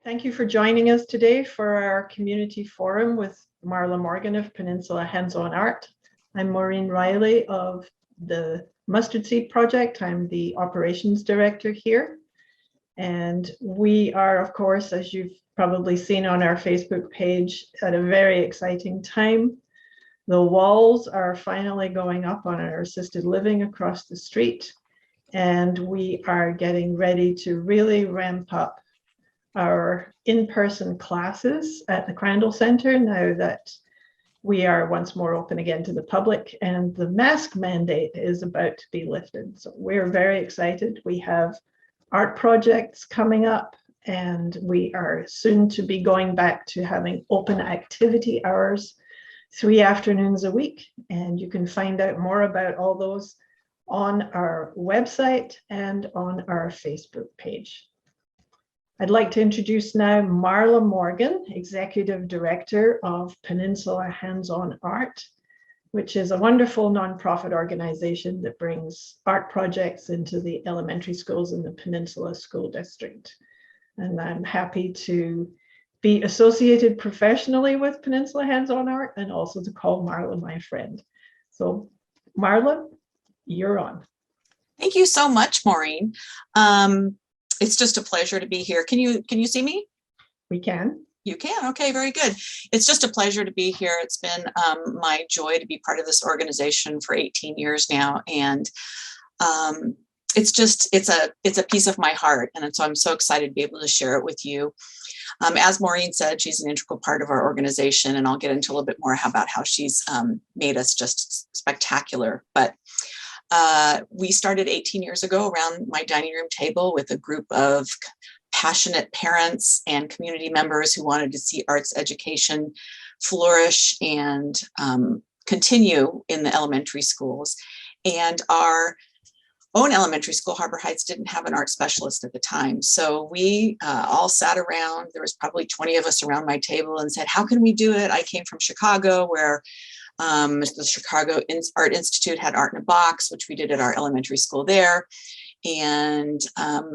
Thank you for joining us today for our community forum with Marla Morgan of Peninsula Hands-On Art. I'm Maureen Riley of the Mustard Seed Project. I'm the operations director here. And we are, of course, as you've probably seen on our Facebook page, at a very exciting time. The walls are finally going up on our assisted living across the street. And we are getting ready to really ramp up our in-person classes at the Crandall Centre now that we are once more open again to the public and the mask mandate is about to be lifted. So we're very excited. We have art projects coming up and we are soon to be going back to having open activity hours 3 afternoons a week. And you can find out more about all those on our website and on our Facebook page. I'd like to introduce now Marla Morgan, Executive Director of Peninsula Hands-On Art, which is a wonderful nonprofit organization that brings art projects into the elementary schools in the Peninsula School District. And I'm happy to be associated professionally with Peninsula Hands-On Art and also to call Marla my friend. So Marla, you're on. Thank you so much, Maureen. It's just a pleasure to be here. Can you see me? We can. You can. Okay, very good. It's just a pleasure to be here. It's been my joy to be part of this organization for 18 years now, and it's a piece of my heart, and so I'm so excited to be able to share it with you. As Maureen said, she's an integral part of our organization, and I'll get into a little bit more about how she's made us just spectacular. But we started 18 years ago around my dining room table with a group of passionate parents and community members who wanted to see arts education flourish and continue in the elementary schools. And our own elementary school, Harbor Heights, didn't have an art specialist at the time. So we all sat around, there was probably 20 of us around my table and said, how can we do it? I came from Chicago where the Chicago Art Institute had Art in a Box, which we did at our elementary school there. And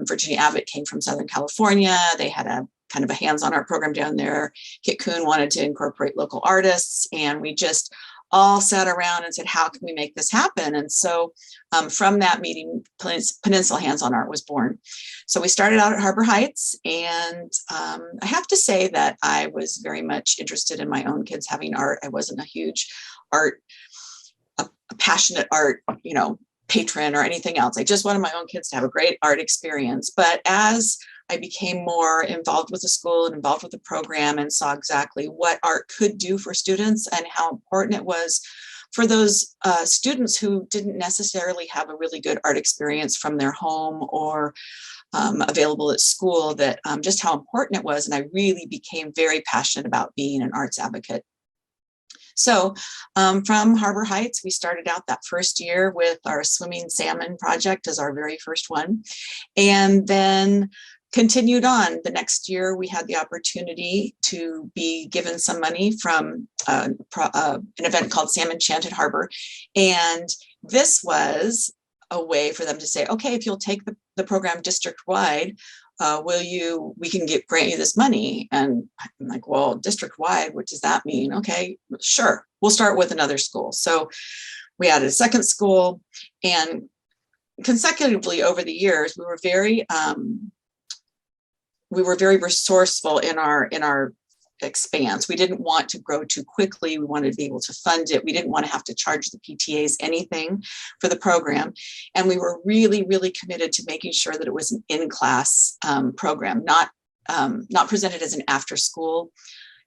Virginia Abbott came from Southern California. They had a kind of a hands-on art program down there. Kit Kuhn wanted to incorporate local artists. And we just all sat around and said, how can we make this happen? And so from that meeting, Peninsula Hands-On Art was born. So we started out at Harbor Heights, and I have to say that I was very much interested in my own kids having art. I wasn't a huge a passionate art, patron or anything else. I just wanted my own kids to have a great art experience. But as I became more involved with the school and involved with the program and saw exactly what art could do for students and how important it was for those students who didn't necessarily have a really good art experience from their home or available at school, that just how important it was. And I really became very passionate about being an arts advocate. So from Harbor Heights, we started out that first year with our swimming salmon project as our very first one, and then continued on. The next year, we had the opportunity to be given some money from an event called Salmon Enchanted Harbor. And this was a way for them to say, okay, if you'll take the program district-wide, we can grant you this money. And I'm like, well, district-wide, what does that mean? Okay, sure, we'll start with another school. So we added a second school, and consecutively over the years, we were very resourceful in our expanse. We didn't want to grow too quickly. We wanted to be able to fund it. We didn't want to have to charge the PTAs anything for the program. And we were really, really committed to making sure that it was an in-class program, not presented as an after-school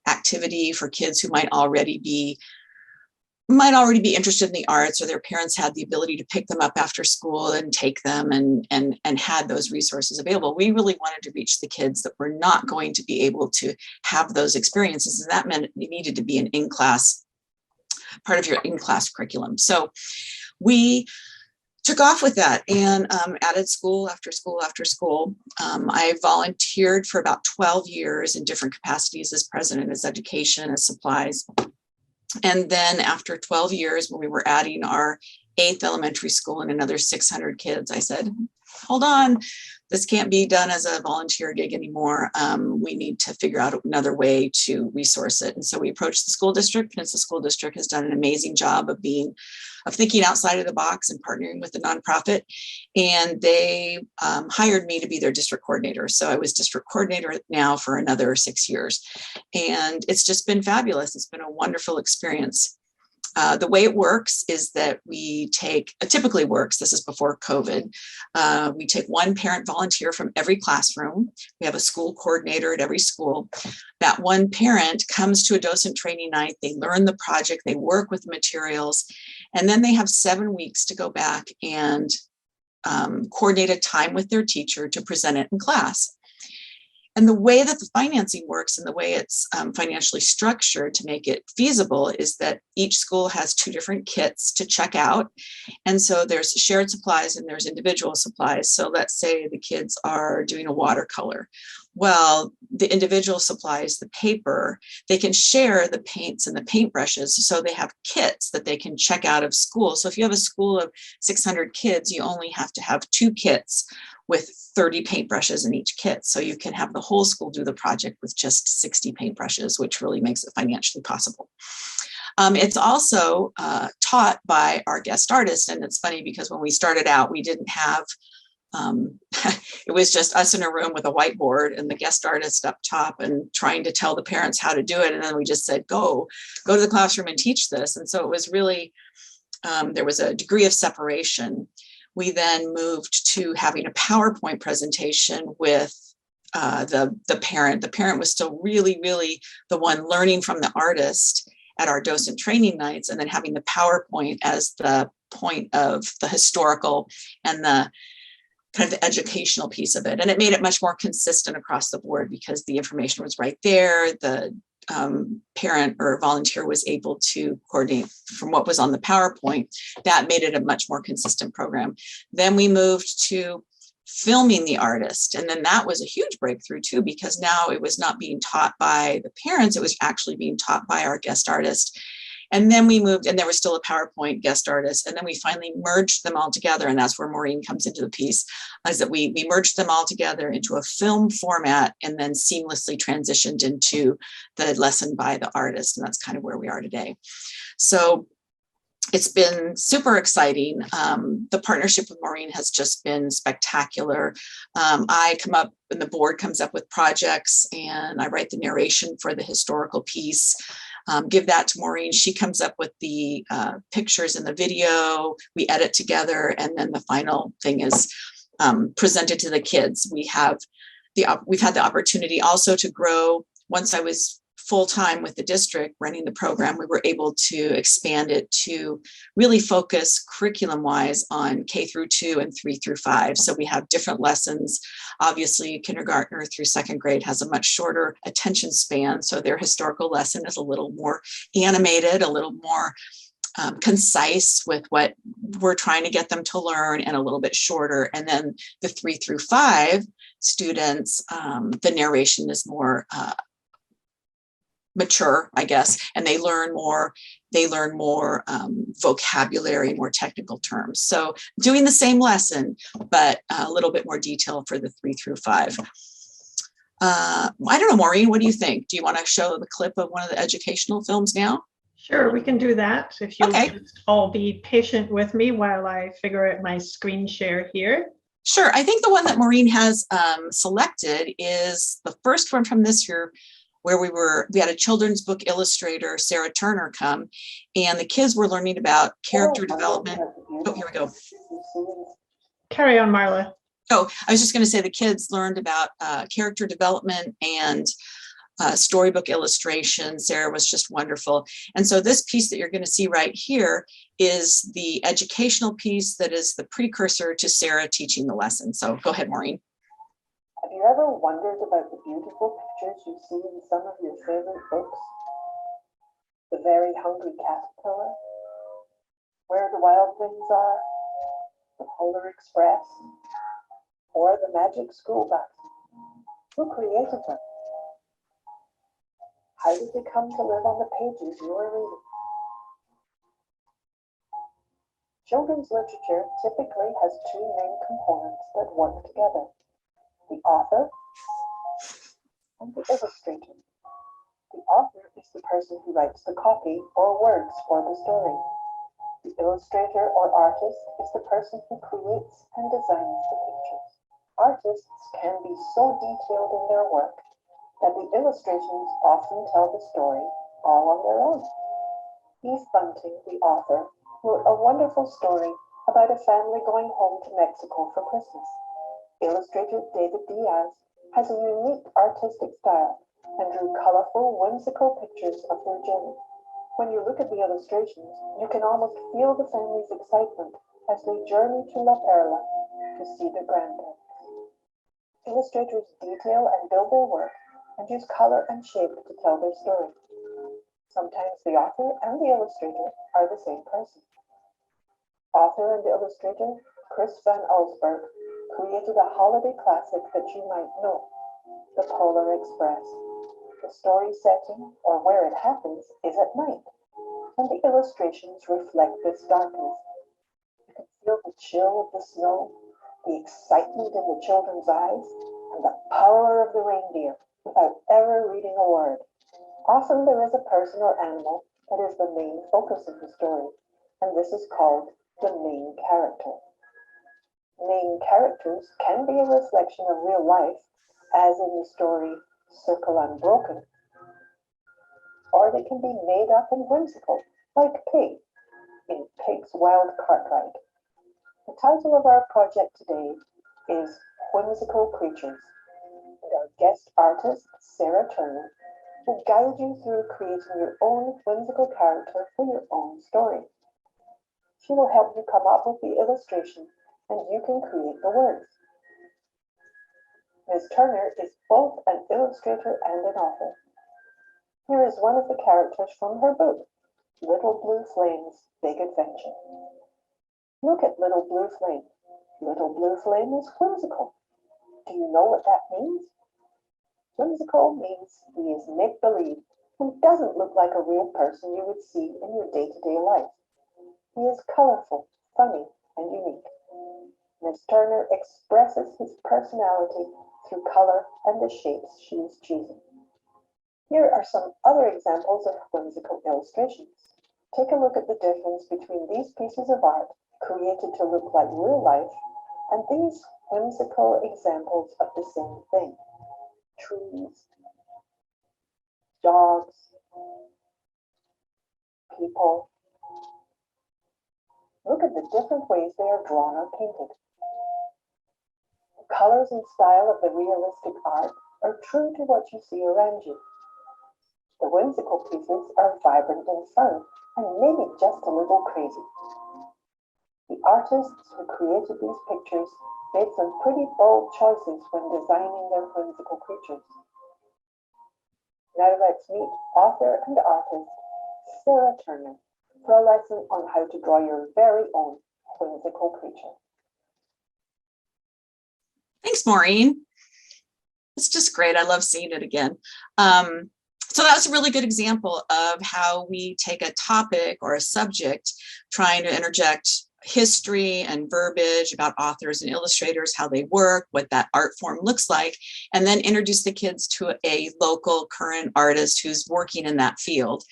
activity for kids who might already be interested in the arts, or their parents had the ability to pick them up after school and take them and had those resources available. We really wanted to reach the kids that were not going to be able to have those experiences. And that meant it needed to be an in-class, part of your in-class curriculum. So we took off with that and added school after school after school. I volunteered for about 12 years in different capacities as president, as education, as supplies. And then after 12 years, when we were adding our 8th elementary school and another 600 kids, I said, hold on, this can't be done as a volunteer gig anymore. We need to figure out another way to resource it. And so we approached the school district. Peninsula School District has done an amazing job of thinking outside of the box and partnering with the nonprofit. And they hired me to be their district coordinator. So I was district coordinator now for another 6 years. And it's just been fabulous. It's been a wonderful experience. The way it works is that typically works, this is before COVID, we take one parent volunteer from every classroom. We have a school coordinator at every school. That one parent comes to a docent training night, they learn the project, they work with the materials, and then they have 7 weeks to go back and coordinate a time with their teacher to present it in class. And the way that the financing works and the way it's financially structured to make it feasible is that each school has 2 different kits to check out. And so there's shared supplies and there's individual supplies. So let's say the kids are doing a watercolor. Well, the individual supplies, the paper, they can share the paints and the paintbrushes. So they have kits that they can check out of school. So if you have a school of 600 kids, you only have to have 2 kits with 30 paintbrushes in each kit. So you can have the whole school do the project with just 60 paintbrushes, which really makes it financially possible. It's also taught by our guest artist. And it's funny because when we started out, we didn't have, it was just us in a room with a whiteboard and the guest artist up top and trying to tell the parents how to do it. And then we just said, go to the classroom and teach this. And so it was really, there was a degree of separation. We then moved to having a PowerPoint presentation with the parent. The parent was still really, really the one learning from the artist at our docent training nights, and then having the PowerPoint as the point of the historical and the kind of the educational piece of it. And it made it much more consistent across the board because the information was right there. The parent or volunteer was able to coordinate from what was on the PowerPoint. That made it a much more consistent program. Then we moved to filming the artist. And then that was a huge breakthrough too, because now it was not being taught by the parents, it was actually being taught by our guest artist. And then we moved, and there was still a PowerPoint guest artist. And then we finally merged them all together. And that's where Maureen comes into the piece, is that we merged them all together into a film format and then seamlessly transitioned into the lesson by the artist. And that's kind of where we are today. So it's been super exciting. The partnership with Maureen has just been spectacular. I come up and the board comes up with projects and I write the narration for the historical piece. Give that to Maureen. She comes up with the pictures and the video. We edit together, and then the final thing is presented to the kids. We've had the opportunity also to grow. Once I was full-time with the district running the program, we were able to expand it to really focus curriculum-wise on K-2 and 3-5. So we have different lessons. Obviously, kindergartner through 2nd grade has a much shorter attention span. So their historical lesson is a little more animated, a little more concise with what we're trying to get them to learn, and a little bit shorter. And then the 3-5 students, the narration is more mature, I guess, and they learn more vocabulary, more technical terms. So doing the same lesson, but a little bit more detail for the 3-5. I don't know, Maureen, what do you think? Do you want to show the clip of one of the educational films now? Sure, we can do that. If you'll Okay. just all be patient with me while I figure out my screen share here. Sure. I think the one that Maureen has selected is the first one from this year, where we had a children's book illustrator, Sarah Turner, come, and the kids were learning about character development. Oh, here we go. Carry on, Marla. Oh, I was just going to say the kids learned about character development and storybook illustration. Sarah was just wonderful. And so this piece that you're going to see right here is the educational piece that is the precursor to Sarah teaching the lesson. So go ahead, Maureen. Have you ever wondered about the beautiful pictures you see in some of your favorite books? The Very Hungry Caterpillar, Where the Wild Things Are, The Polar Express, or The Magic School Bus? Who created them? How did they come to live on the pages you are reading? Children's literature typically has 2 main components that work together: the author and the illustrator. The author is the person who writes the copy or words for the story. The illustrator or artist is the person who creates and designs the pictures. Artists can be so detailed in their work that the illustrations often tell the story all on their own. Eve Bunting, the author, wrote a wonderful story about a family going home to Mexico for Christmas. Illustrator David Diaz has a unique artistic style and drew colorful, whimsical pictures of their journey. When you look at the illustrations, you can almost feel the family's excitement as they journey to La Perla to see their grandparents. Illustrators detail and build their work and use color and shape to tell their story. Sometimes the author and the illustrator are the same person. Author and illustrator Chris Van Allsburg created a holiday classic that you might know, The Polar Express. The story setting, or where it happens, is at night, and the illustrations reflect this darkness. You can feel the chill of the snow, the excitement in the children's eyes, and the power of the reindeer without ever reading a word. Often there is a person or animal that is the main focus of the story, and this is called the main character. Main characters can be a reflection of real life, as in the story Circle Unbroken, or they can be made up and whimsical, like Pig in Pig's Wild Cart Ride. The title of our project today is Whimsical Creatures, and our guest artist, Sarah Turner, will guide you through creating your own whimsical character for your own story. She will help you come up with the illustration, and you can create the words. Ms. Turner is both an illustrator and an author. Here is one of the characters from her book, Little Blue Flame's Big Adventure. Look at Little Blue Flame. Little Blue Flame is whimsical. Do you know what that means? Whimsical means he is make-believe and doesn't look like a real person you would see in your day-to-day life. He is colorful, funny, and unique. Ms. Turner expresses his personality through color and the shapes she is choosing. Here are some other examples of whimsical illustrations. Take a look at the difference between these pieces of art created to look like real life and these whimsical examples of the same thing. Trees, dogs, people. Look at the different ways they are drawn or painted. The colors and style of the realistic art are true to what you see around you. The whimsical pieces are vibrant and fun, and maybe just a little crazy. The artists who created these pictures made some pretty bold choices when designing their whimsical creatures. Now let's meet author and artist Sarah Turner for a lesson on how to draw your very own whimsical creature. Thanks, Maureen. It's just great. I love seeing it again. So that was a really good example of how we take a topic or a subject, trying to interject history and verbiage about authors and illustrators, how they work, what that art form looks like, and then introduce the kids to a local current artist who's working in that field.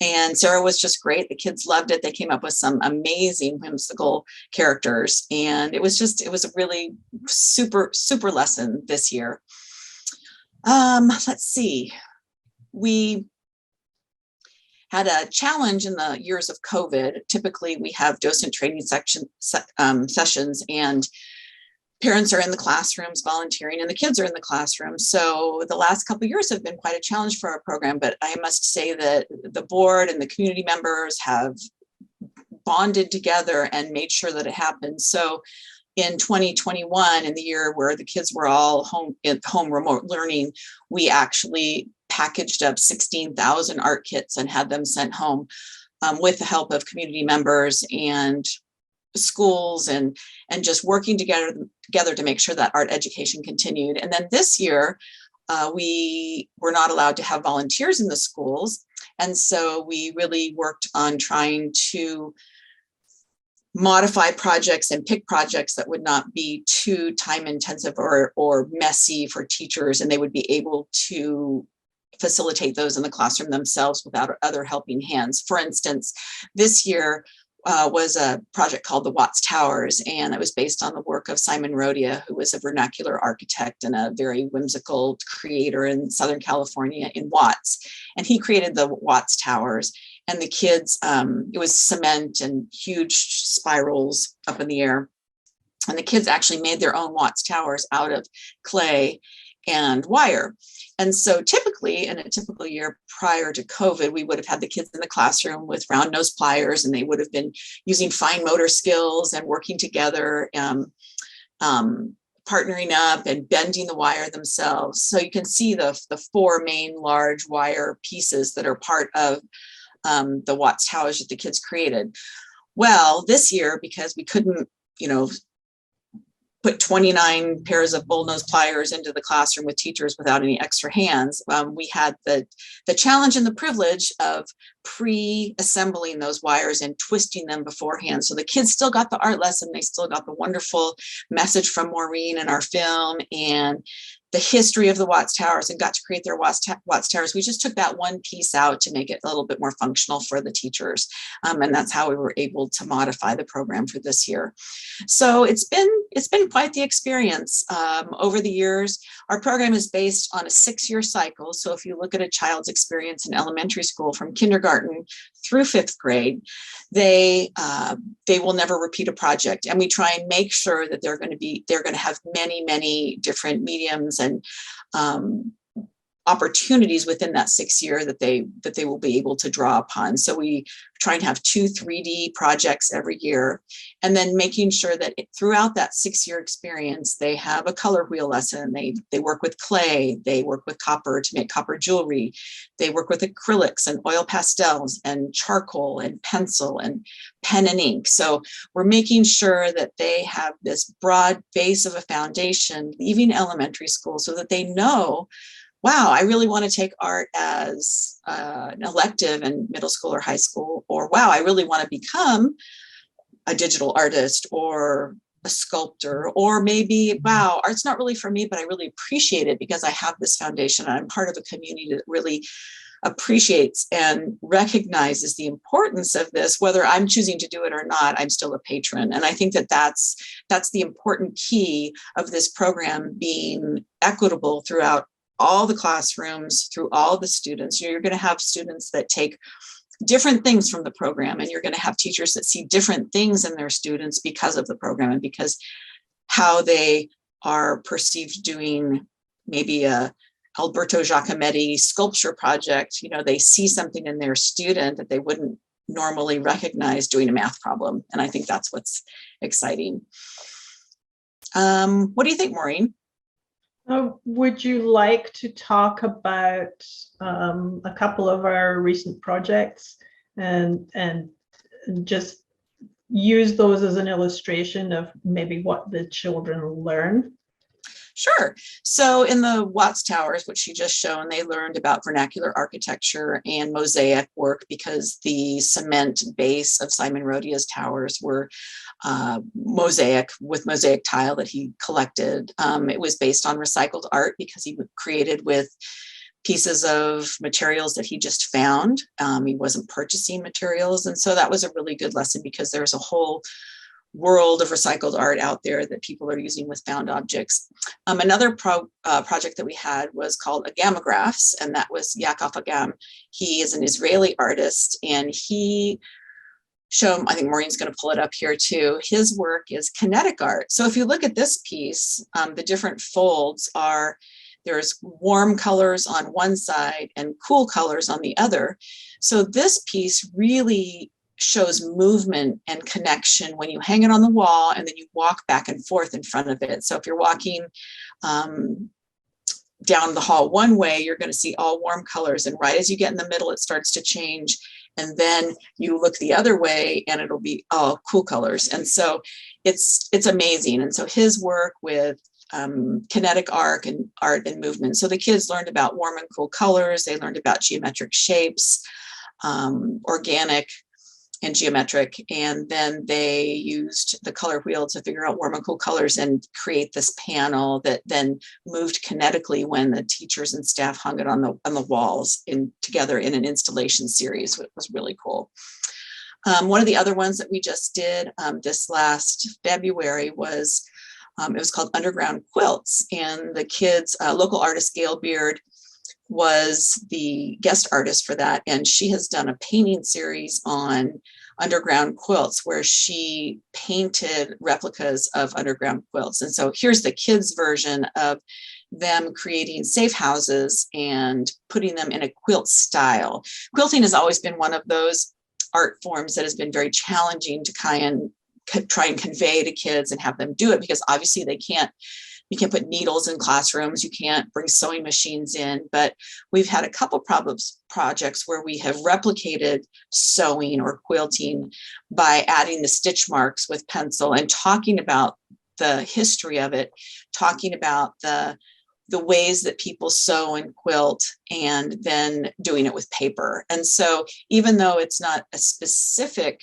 And Sarah was just great. The kids loved it. They came up with some amazing whimsical characters. And it was a really super lesson this year. Let's see. We had a challenge in the years of COVID. Typically, we have docent training sessions, and parents are in the classrooms volunteering, and the kids are in the classroom. So the last couple of years have been quite a challenge for our program, but I must say that the board and the community members have bonded together and made sure that it happened. So in 2021, in the year where the kids were all home remote learning, we actually packaged up 16,000 art kits and had them sent home with the help of community members and schools and just working together to make sure that art education continued. And then this year, we were not allowed to have volunteers in the schools. And so we really worked on trying to modify projects and pick projects that would not be too time intensive or messy for teachers, and they would be able to facilitate those in the classroom themselves without other helping hands. For instance, this year was a project called the Watts Towers, and it was based on the work of Simon Rodia, who was a vernacular architect and a very whimsical creator in Southern California in Watts. And he created the Watts Towers. And the kids, it was cement and huge spirals up in the air. And the kids actually made their own Watts Towers out of clay and wire. And so typically, in a typical year prior to COVID, we would have had the kids in the classroom with round nose pliers, and they would have been using fine motor skills and working together, partnering up and bending the wire themselves. So you can see the four main large wire pieces that are part of the Watts Towers that the kids created. Well, this year, because we couldn't, put 29 pairs of bullnose pliers into the classroom with teachers without any extra hands, we had the challenge and the privilege of pre-assembling those wires and twisting them beforehand. So the kids still got the art lesson. They still got the wonderful message from Maureen in our film and the history of the Watts Towers, and got to create their Watts Towers. We just took that one piece out to make it a little bit more functional for the teachers. And that's how we were able to modify the program for this year. So it's been quite the experience over the years. Our program is based on a 6-year cycle. So if you look at a child's experience in elementary school from kindergarten through 5th grade, they will never repeat a project. And we try and make sure that they're going to have many different mediums and opportunities within that 6 year that they will be able to draw upon. So we try and have 2 3D projects every year, and then making sure that throughout that 6-year experience, they have a color wheel lesson. They work with clay, they work with copper to make copper jewelry. They work with acrylics and oil pastels and charcoal and pencil and pen and ink. So we're making sure that they have this broad base of a foundation, leaving elementary school, so that they know, wow, I really want to take art as an elective in middle school or high school, or wow, I really want to become a digital artist or a sculptor, or maybe, wow, art's not really for me, but I really appreciate it because I have this foundation and I'm part of a community that really appreciates and recognizes the importance of this. Whether I'm choosing to do it or not, I'm still a patron. And I think that that's the important key of this program being equitable throughout all the classrooms, through all the students. You're going to have students that take different things from the program, and you're going to have teachers that see different things in their students because of the program and because how they are perceived doing maybe a Alberto Giacometti sculpture project. They see something in their student that they wouldn't normally recognize doing a math problem. And I think that's what's exciting. What do you think, Maureen? Would you like to talk about a couple of our recent projects and just use those as an illustration of maybe what the children learn? Sure. So in the Watts Towers, which you just shown, they learned about vernacular architecture and mosaic work because the cement base of Simon Rodia's towers were mosaic with mosaic tile that he collected. It was based on recycled art because he created with pieces of materials that he just found. He wasn't purchasing materials. And so that was a really good lesson because there's a whole world of recycled art out there that people are using with found objects. Another project that we had was called Agamagraphs, and that was Yakov Agam. He is an Israeli artist, and he showed, I think Maureen's going to pull it up here too, his work is kinetic art. So if you look at this piece, the different folds are, there's warm colors on one side and cool colors on the other. So this piece really shows movement and connection when you hang it on the wall and then you walk back and forth in front of it. So if you're walking down the hall one way, you're going to see all warm colors. And right as you get in the middle, it starts to change. And then you look the other way and it'll be all cool colors. And so it's amazing. And so his work with kinetic art and movement. So the kids learned about warm and cool colors. They learned about geometric shapes, organic and geometric. And then they used the color wheel to figure out warm and cool colors and create this panel that then moved kinetically when the teachers and staff hung it on the walls together in an installation series. It was really cool. One of the other ones that we just did this last February was, it was called Underground Quilts, and the kids, local artist Gail Beard was the guest artist for that. And she has done a painting series on underground quilts where she painted replicas of underground quilts. And so here's the kids' version of them creating safe houses and putting them in a quilt style. Quilting has always been one of those art forms that has been very challenging to try and convey to kids and have them do it, because obviously you can't put needles in classrooms, you can't bring sewing machines in, but we've had a couple projects where we have replicated sewing or quilting by adding the stitch marks with pencil and talking about the history of it, talking about the ways that people sew and quilt, and then doing it with paper. And so even though it's not a specific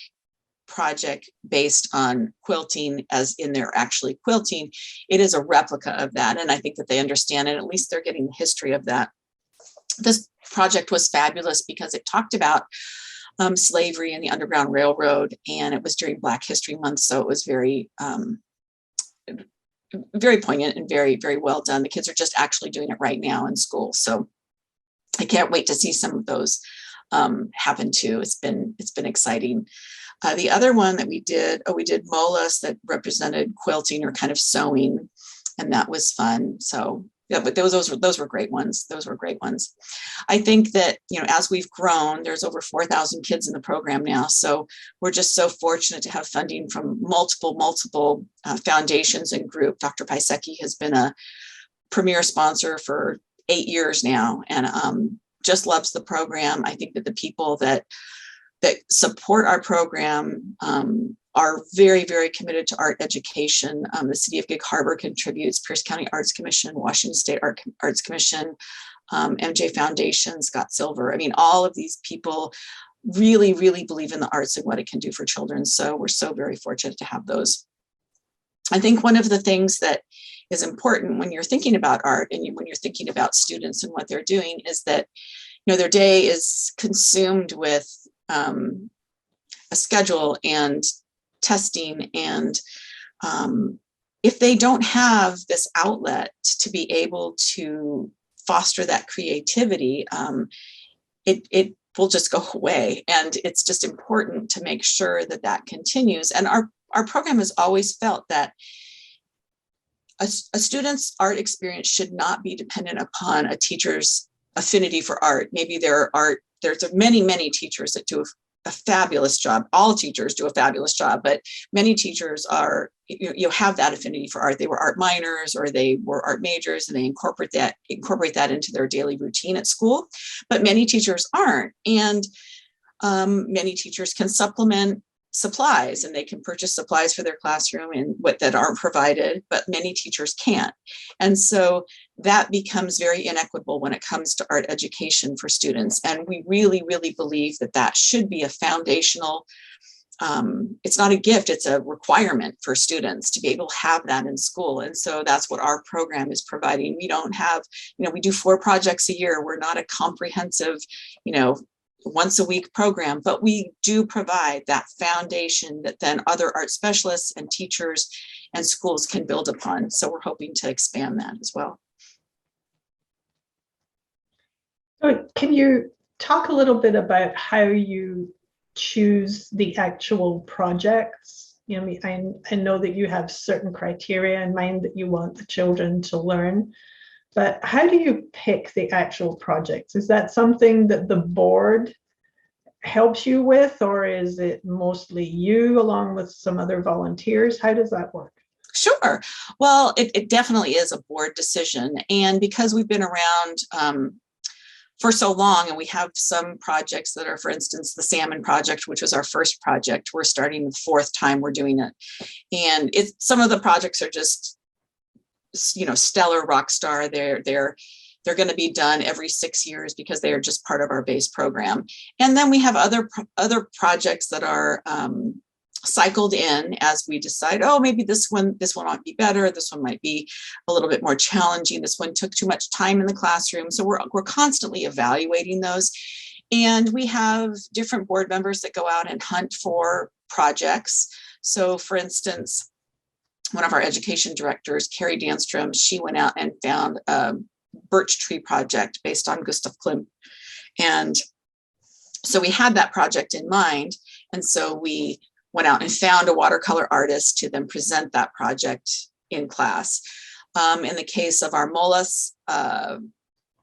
project based on quilting as in they're actually quilting, it is a replica of that. And I think that they understand it, at least they're getting the history of that. This project was fabulous because it talked about slavery and the Underground Railroad, and it was during Black History Month. So it was very, very poignant and very, very well done. The kids are just actually doing it right now in school. So I can't wait to see some of those happen too. It's been exciting. The other one that we did molas that represented quilting or kind of sewing, and that was fun. So yeah, but those were great ones. Those were great ones. I think that, as we've grown, there's over 4,000 kids in the program now. So we're just so fortunate to have funding from multiple foundations and group. Dr. Pisecki has been a premier sponsor for 8 years now, and just loves the program. I think that the people that support our program are very, very committed to art education. The City of Gig Harbor contributes, Pierce County Arts Commission, Washington State Arts Commission, MJ Foundation, Scott Silver. I mean, all of these people really, really believe in the arts and what it can do for children. So we're so very fortunate to have those. I think one of the things that is important when you're thinking about art and when you're thinking about students and what they're doing is that, their day is consumed with a schedule and testing, and if they don't have this outlet to be able to foster that creativity, it will just go away. And it's just important to make sure that continues. And our program has always felt that a student's art experience should not be dependent upon a teacher's affinity for art. Maybe there's many teachers that do a fabulous job. All teachers do a fabulous job, but many teachers have that affinity for art. They were art minors or they were art majors, and they incorporate that into their daily routine at school. But many teachers aren't, and many teachers can supplement supplies, and they can purchase supplies for their classroom and that aren't provided, but many teachers can't. And so that becomes very inequitable when it comes to art education for students. And we really, really believe that should be a foundational, it's not a gift, it's a requirement for students to be able to have that in school. And so that's what our program is providing. We don't have, we do 4 projects a year. We're not a comprehensive, once a week program, but we do provide that foundation that then other art specialists and teachers and schools can build upon. So we're hoping to expand that as well. So can you talk a little bit about how you choose the actual projects? I know that you have certain criteria in mind that you want the children to learn, but how do you pick the actual projects? Is that something that the board helps you with, or is it mostly you along with some other volunteers? How does that work? Sure. Well, it definitely is a board decision. And because we've been around for so long, and we have some projects that are, for instance, the Salmon Project, which was our first project. We're starting the 4th time we're doing it. And some of the projects are just, stellar rock star. They're They're going to be done every 6 years because they are just part of our base program. And then we have other projects that are cycled in as we decide, oh, maybe this one might be better. This one might be a little bit more challenging. This one took too much time in the classroom. So we're constantly evaluating those. And we have different board members that go out and hunt for projects. So for instance, one of our education directors, Carrie Danstrom, she went out and found a birch tree project based on Gustav Klimt. And so we had that project in mind. And so we went out and found a watercolor artist to then present that project in class. In the case of our MOLAS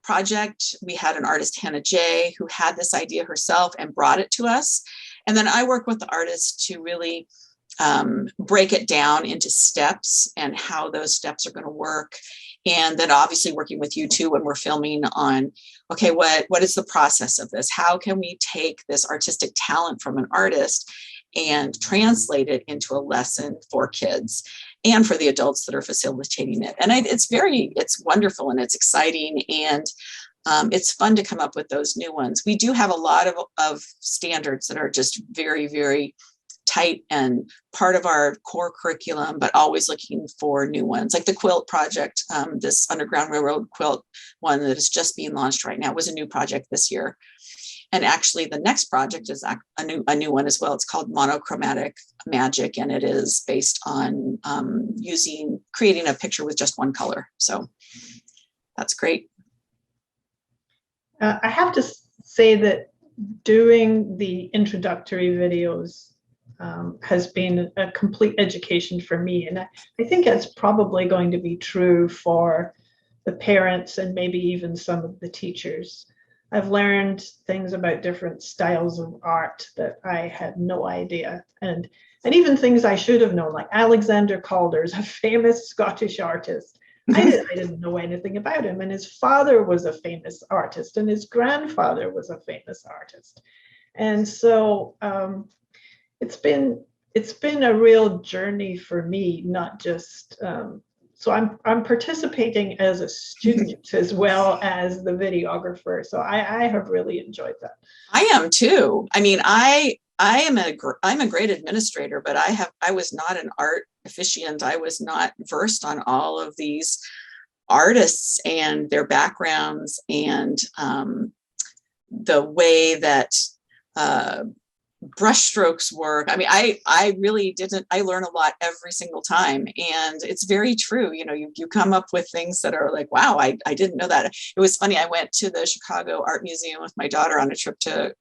project, we had an artist, Hannah J., who had this idea herself and brought it to us. And then I work with the artist to really break it down into steps and how those steps are going to work. And then obviously working with you too when we're filming on, okay, what is the process of this? How can we take this artistic talent from an artist and translate it into a lesson for kids and for the adults that are facilitating it? And it's wonderful and it's exciting, and it's fun to come up with those new ones. We do have a lot of standards that are just very, very tight and part of our core curriculum, but always looking for new ones. Like the quilt project, this Underground Railroad quilt one that is just being launched right now was a new project this year. And actually the next project is a new one as well. It's called Monochromatic Magic, and it is based on creating a picture with just one color. So that's great. I have to say that doing the introductory videos has been a complete education for me. And I think it's probably going to be true for the parents and maybe even some of the teachers. I've learned things about different styles of art that I had no idea. And even things I should have known, like Alexander Calder's a famous Scottish artist. I didn't know anything about him. And his father was a famous artist, and his grandfather was a famous artist. And so it's been a real journey for me, not just so I'm participating as a student as well as the videographer. So I have really enjoyed that. I am too. I mean, I'm a great administrator, but I was not an art officiant. I was not versed on all of these artists and their backgrounds and the way that brushstrokes work. I mean, I really didn't. I learn a lot every single time, and it's very true. You know, you come up with things that are like, wow, I didn't know that. It was funny. I went to the Chicago Art Museum with my daughter on a trip to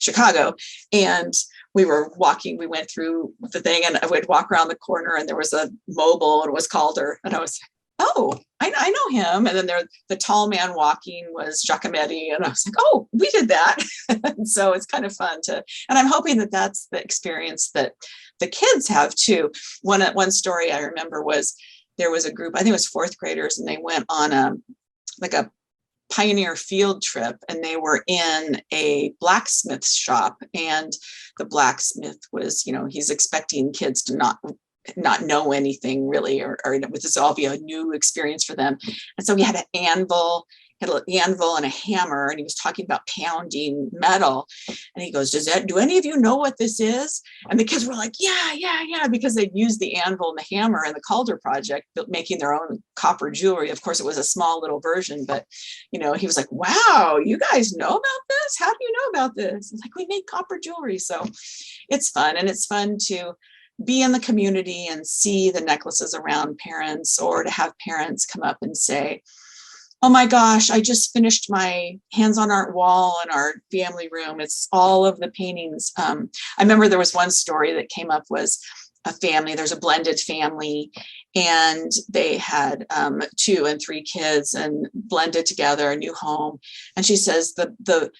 Chicago, and we went through the thing, and I would walk around the corner, and there was a mobile, and it was Calder, and I was like, oh, I know him. And then the tall man walking was Giacometti, and I was like, oh, we did that. And so it's kind of fun and I'm hoping that that's the experience that the kids have too. One story I remember was there was a group, I think it was fourth graders, and they went on a pioneer field trip, and they were in a blacksmith shop, and the blacksmith was, he's expecting kids to not know anything really, or with this all be a new experience for them. And so we had an anvil and a hammer, and he was talking about pounding metal, and he goes, do any of you know what this is? And the kids were like, yeah, because they'd used the anvil and the hammer in the Calder project, making their own copper jewelry. Of course, it was a small little version, but he was like, wow, you guys know about this? How do you know about this? It's like, we make copper jewelry. So it's fun, and it's fun to be in the community and see the necklaces around parents, or to have parents come up and say, oh my gosh, I just finished my hands-on art wall in our family room. It's all of the paintings. I remember there was one story that came up, was a family, there's a blended family, and they had 2 and 3 kids and blended together, a new home. And she says the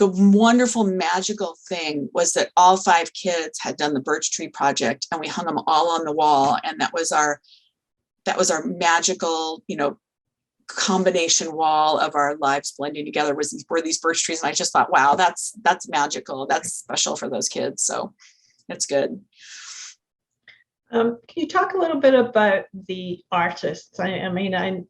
wonderful magical thing was that all 5 kids had done the birch tree project, and we hung them all on the wall. And that was our magical, combination wall of our lives blending together were these birch trees. And I just thought, wow, that's magical. That's special for those kids. So it's good. Can you talk a little bit about the artists? I mean,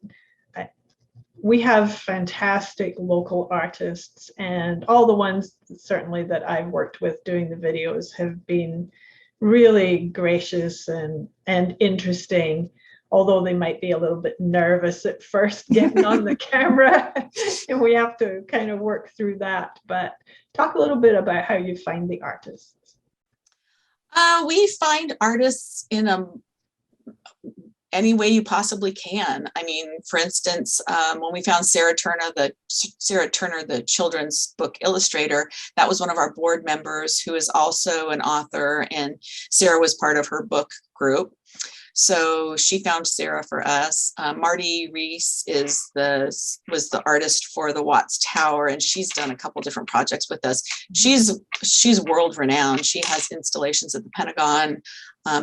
we have fantastic local artists, and all the ones certainly that I've worked with doing the videos have been really gracious and interesting, although they might be a little bit nervous at first getting on the camera, and we have to kind of work through that. But talk a little bit about how you find the artists. We find artists in any way you possibly can. I mean, for instance, when we found Sarah Turner, the children's book illustrator, that was one of our board members who is also an author, and Sarah was part of her book group. So she found Sarah for us. Marty Reese was the artist for the Watts Tower, and she's done a couple different projects with us. She's world renowned. She has installations at the Pentagon.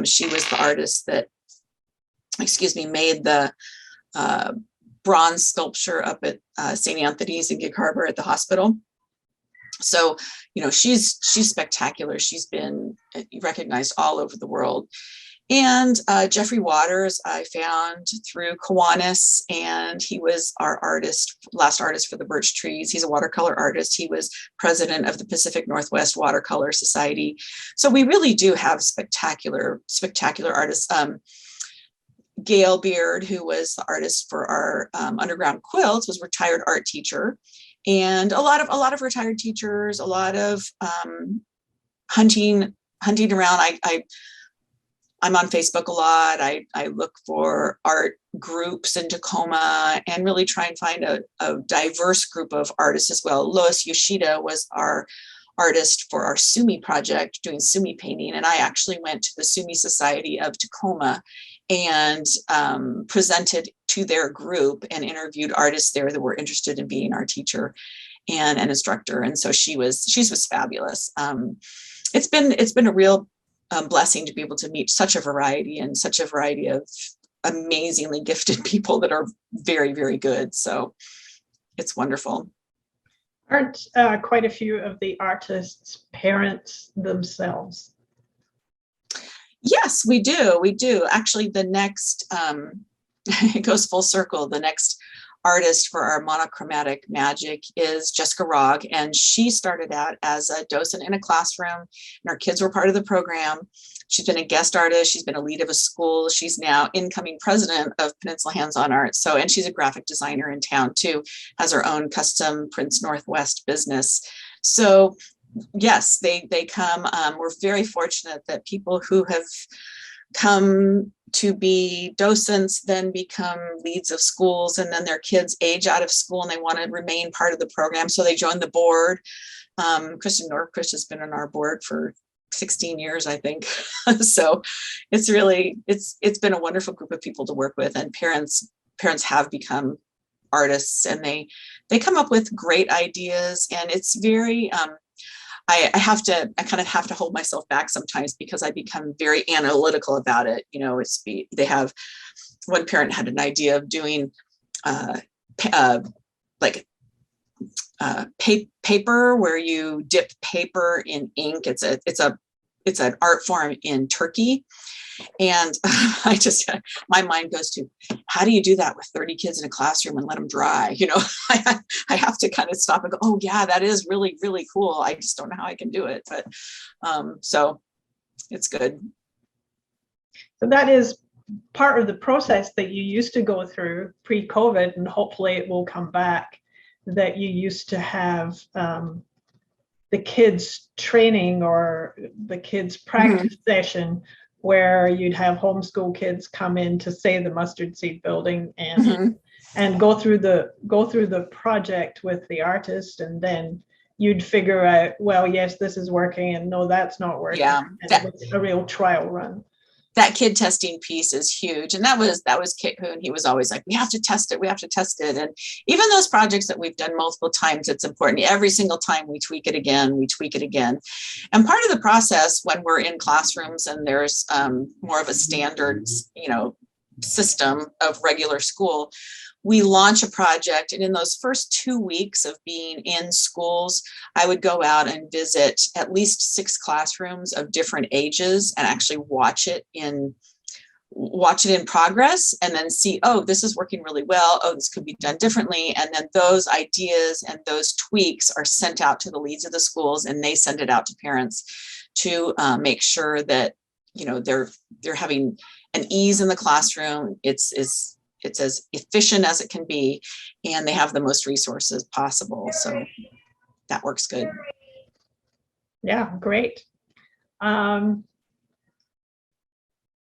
She was the artist that, made the bronze sculpture up at St. Anthony's in Gig Harbor at the hospital. So, she's spectacular. She's been recognized all over the world. And Jeffrey Waters, I found through Kiwanis, and he was our last artist for the birch trees. He's a watercolor artist. He was president of the Pacific Northwest Watercolor Society. So we really do have spectacular artists. Gail Beard, who was the artist for our underground quilts, was a retired art teacher, and a lot of retired teachers, a lot of hunting around. I'm on Facebook a lot. I look for art groups in Tacoma and really try and find a diverse group of artists as well. Lois Yoshida was our artist for our Sumi project, doing Sumi painting, and I actually went to the Sumi Society of Tacoma and presented to their group and interviewed artists there that were interested in being our teacher and an instructor. And so she was fabulous. It's been a real blessing to be able to meet such a variety of amazingly gifted people that are very, very good. So it's wonderful. Aren't quite a few of the artists parents themselves? Yes, we do. We do. Actually, the next, it goes full circle. The next artist for our monochromatic magic is Jessica Rogg, and she started out as a docent in a classroom, and her kids were part of the program. She's been a guest artist. She's been a lead of a school. She's now incoming president of Peninsula Hands-On Art. So, and she's a graphic designer in town too, has her own custom Prince Northwest business. So yes, they come. We're very fortunate that people who have come to be docents then become leads of schools, and then their kids age out of school and they want to remain part of the program. So they join the board. Kristen Norquist has been on our board for 16 years, I think. So it's been a wonderful group of people to work with, and parents have become artists, and they come up with great ideas, and it's very, I kind of have to hold myself back sometimes because I become very analytical about it. One parent had an idea of doing paper where you dip paper in ink. It's an art form in Turkey. And my mind goes to, how do you do that with 30 kids in a classroom and let them dry? I have to kind of stop and go, oh yeah, that is really, really cool. I just don't know how I can do it. But so it's good. So that is part of the process that you used to go through pre-COVID, and hopefully it will come back, that you used to have the kids training or the kids practice session where you'd have homeschool kids come in to, say, the Mustard Seed building and go through the project with the artist, and then you'd figure out, well, yes, this is working, and no, that's not working. Yeah, it's a real trial run. That kid testing piece is huge. And that was Kit Hoon. He was always like, we have to test it. And even those projects that we've done multiple times, it's important. Every single time we tweak it again. And part of the process when we're in classrooms and there's more of a standard, system of regular school, we launch a project. And in those first 2 weeks of being in schools, I would go out and visit at least 6 classrooms of different ages and actually watch watch it in progress and then see, oh, this is working really well. Oh, this could be done differently. And then those ideas and those tweaks are sent out to the leads of the schools, and they send it out to parents to make sure that, you know, they're having an ease in the classroom. It's as efficient as it can be, and they have the most resources possible. So that works good. Yeah, great.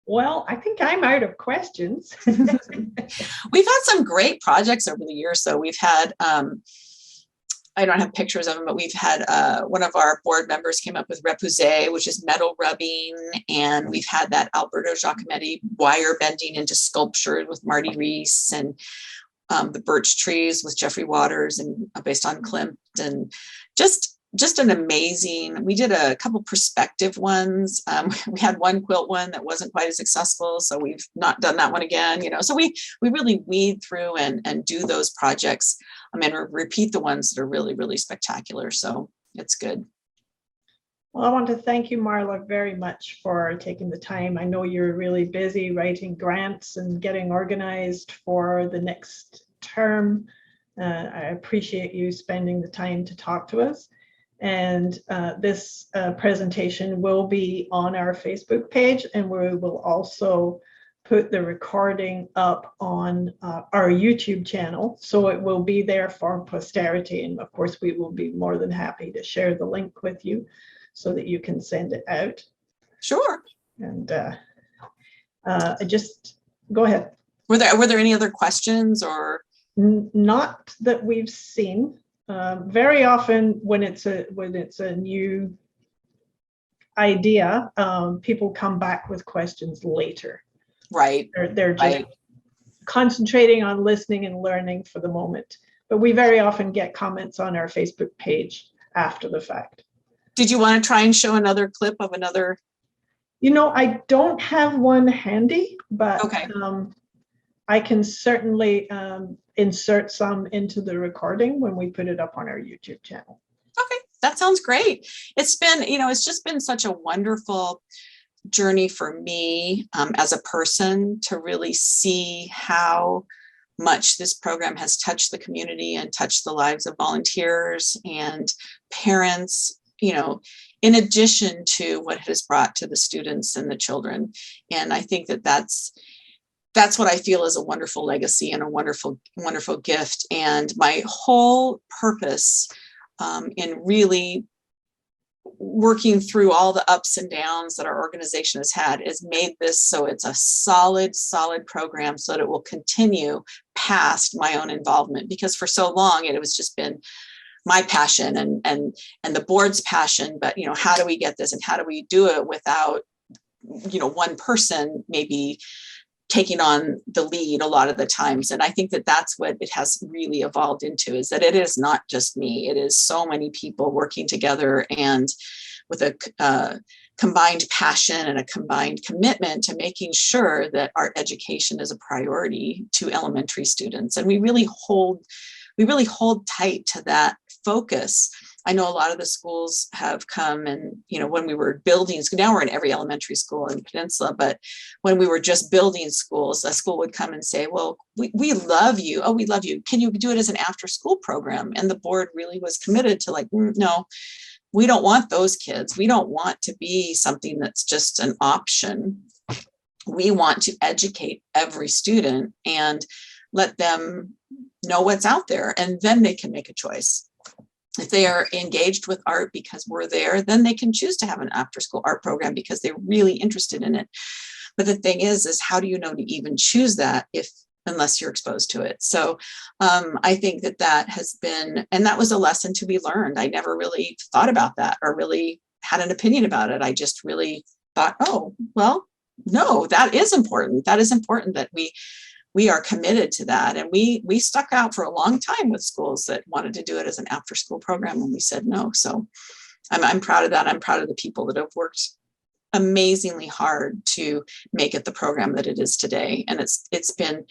Well, I think I'm out of questions. We've had some great projects over the years. So we've had, I don't have pictures of them, but we've had one of our board members came up with repoussé, which is metal rubbing. And we've had that Alberto Giacometti wire bending into sculpture with Marty Reese, and the birch trees with Jeffrey Waters and based on Klimt, and just an amazing, we did a couple perspective ones. We had one quilt one that wasn't quite as successful, so we've not done that one again, you know. So we really weed through and do those projects, and repeat the ones that are really, really spectacular. So it's good. Well, I want to thank you, Marla, very much for taking the time. I know you're really busy writing grants and getting organized for the next term. I appreciate you spending the time to talk to us. And this presentation will be on our Facebook page, and we will also put the recording up on our YouTube channel. So it will be there for posterity. And of course, we will be more than happy to share the link with you so that you can send it out. Sure. And just go ahead. Were there any other questions or? Not that we've seen. Very often when it's a new idea, people come back with questions later. Right. They're just concentrating on listening and learning for the moment. But we very often get comments on our Facebook page after the fact. Did you want to try and show another clip of another? You know, I don't have one handy, but okay. I can certainly insert some into the recording when we put it up on our YouTube channel. Okay, that sounds great. It's been, you know, it's just been such a wonderful journey for me as a person to really see how much this program has touched the community and touched the lives of volunteers and parents, you know, in addition to what it has brought to the students and the children. And I think that that's what I feel is a wonderful legacy and a wonderful, wonderful gift. And my whole purpose in really working through all the ups and downs that our organization has had is made this so it's a solid program so that it will continue past my own involvement, because for so long it was just been my passion and the board's passion. But, you know, how do we get this and how do we do it without, you know, one person maybe taking on the lead a lot of the times. And I think that that's what it has really evolved into, is that it is not just me. It is so many people working together and with a combined passion and a combined commitment to making sure that our education is a priority to elementary students. And we really hold tight to that focus. I know a lot of the schools have come and, you know, when we were building, now we're in every elementary school in the Peninsula, but when we were just building schools, a school would come and say, well, we love you. Oh, we love you. Can you do it as an after school program? And the board really was committed to like, no, we don't want those kids. We don't want to be something that's just an option. We want to educate every student and let them know what's out there, and then they can make a choice. If they are engaged with art because we're there, then they can choose to have an after school art program because they're really interested in it. But the thing is how do you know to even choose that unless you're exposed to it? So I think that has been, and that was a lesson to be learned. I never really thought about that or really had an opinion about it. I just really thought, oh, well, no, that is important. That is important that we are committed to that. And we stuck out for a long time with schools that wanted to do it as an after school program, and we said no. So I'm proud of that. I'm proud of the people that have worked amazingly hard to make it the program that it is today. And it's been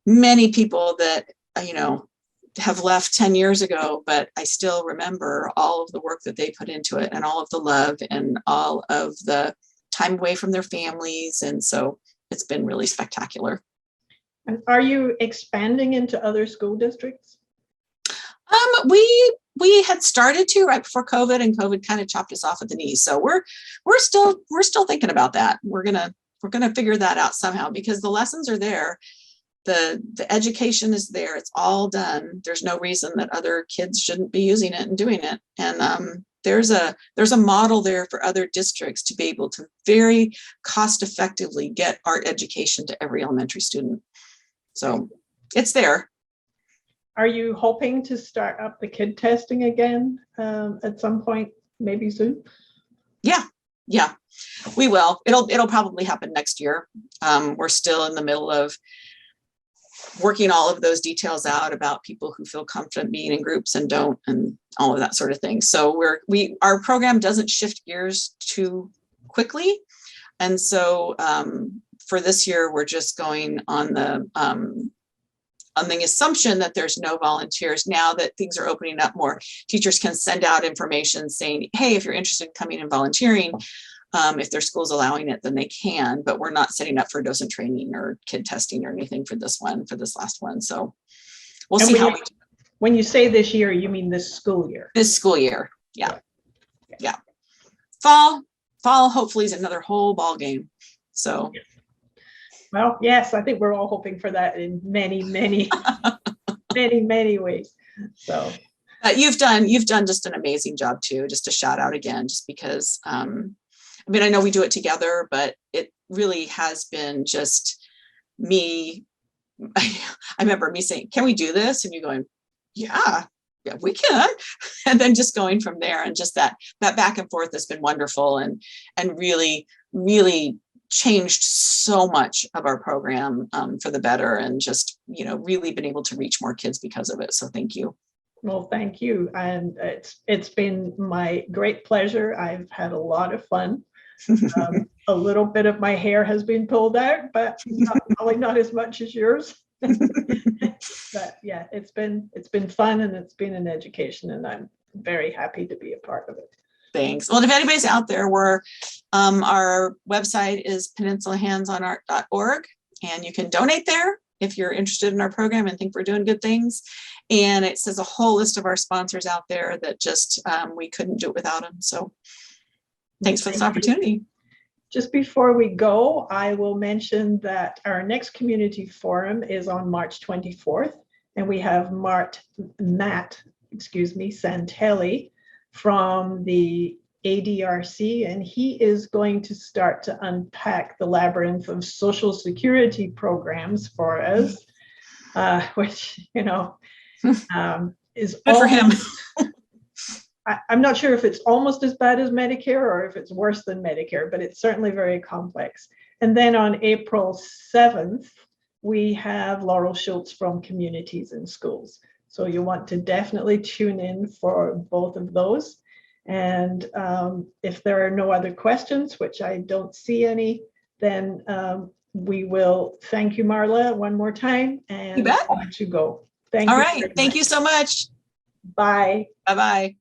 many people that, you know, have left 10 years ago, but I still remember all of the work that they put into it and all of the love and all of the time away from their families. And so it's been really spectacular. And are you expanding into other school districts? We had started to right before COVID, and COVID kind of chopped us off at the knees. So we're still thinking about that. We're gonna figure that out somehow, because the lessons are there. The education is there. It's all done. There's no reason that other kids shouldn't be using it and doing it. And there's a model there for other districts to be able to very cost effectively get art education to every elementary student. So it's there. Are you hoping to start up the kid testing again at some point, maybe soon? Yeah, we will. It'll probably happen next year. We're still in the middle of working all of those details out about people who feel confident being in groups and don't, and all of that sort of thing. So our program doesn't shift gears too quickly. And so for this year, we're just going on the assumption that there's no volunteers. Now that things are opening up more, teachers can send out information saying, hey, if you're interested in coming and volunteering, if their school's allowing it, then they can, but we're not setting up for docent training or kid testing or anything for this last one. So we'll see how we do. When you say this year, you mean this school year? This school year. Yeah. Fall hopefully is another whole ball game. So well, yes, I think we're all hoping for that in many, many, many ways. So you've done just an amazing job too. Just a shout out again, just because I know we do it together, but it really has been just me. I remember me saying, can we do this? And you going, yeah, we can. And then just going from there, and just that back and forth has been wonderful, and really, really changed so much of our program for the better, and just, really been able to reach more kids because of it. So thank you. Well, thank you. And it's been my great pleasure. I've had a lot of fun. A little bit of my hair has been pulled out, but probably not as much as yours. But yeah, it's been fun, and it's been an education, and I'm very happy to be a part of it. Thanks. Well, if anybody's out there, our website is peninsulahandsonart.org, and you can donate there if you're interested in our program and think we're doing good things. And it says a whole list of our sponsors out there that just we couldn't do it without them. So thanks for this opportunity. Just before we go, I will mention that our next community forum is on March 24th, and we have Matt Santelli from the ADRC, and he is going to start to unpack the labyrinth of Social Security programs for us, which, is good for him. I'm not sure if it's almost as bad as Medicare or if it's worse than Medicare, but it's certainly very complex. And then on April 7th, we have Laurel Schultz from Communities in Schools. So you want to definitely tune in for both of those. And if there are no other questions, which I don't see any, then we will thank you, Marla, one more time, and let you go. Thank you. All right. Thank you so much. Bye. Bye-bye.